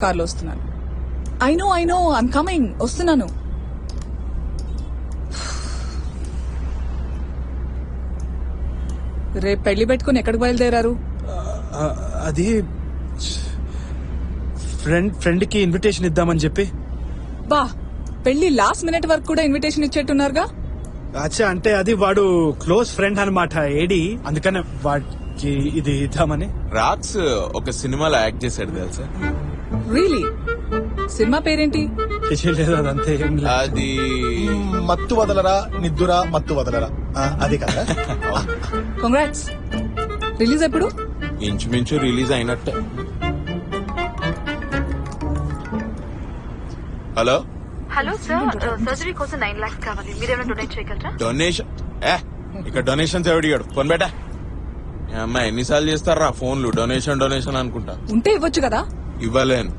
కార్లో వస్తున్నాను. I know I'm coming, వస్తున్నాను. రేపు పెళ్లి పెట్టుకుని ఎక్కడికి బయలుదేరారు? అది ఫ్రెండ్ కి ఇన్విటేషన్ ఇద్దామని చెప్పి. బా, పెళ్లి లాస్ట్ మినిట్ వరకు కూడా ఇన్విటేషన్ ఇచ్చేట్టున్నారుగా. అచ్చా, అంటే అది వాడు క్లోజ్ ఫ్రెండ్ అన్నమాట ఏడి, అందుకనే వాడికి ఇది ఇద్దామని. రాక్స్ ఒక సినిమాలో యాక్ట్ చేశాడు తెలుసా? రియలీ? సినిమా పేరేంటి? లేదు, అదంతే ఏం లేదు. అది మత్తు వదలరా నిద్దురా మత్తు వదలరా, అది కదా. కంగ్రాట్స్. రిలీజ్ ఎప్పుడు? ఇంచుమించు రిలీజ్ అయినట్టే. హలో హలో సార్, సర్జరీ కోసం 9 lakhs కావాలి. మీరేమైనా డొనేట్ చేయగలరా? డొనేషన్? ఇక్కడ డొనేషన్స్ ఎవడిగాడు? ఫోన్ బేటా. అమ్మాయి ఎన్నిసార్లు చేస్తారా ఫోన్లు? డొనేషన్ అనుకుంటా. ఉంటే ఇవ్వచ్చు కదా. ఇవ్వలేను.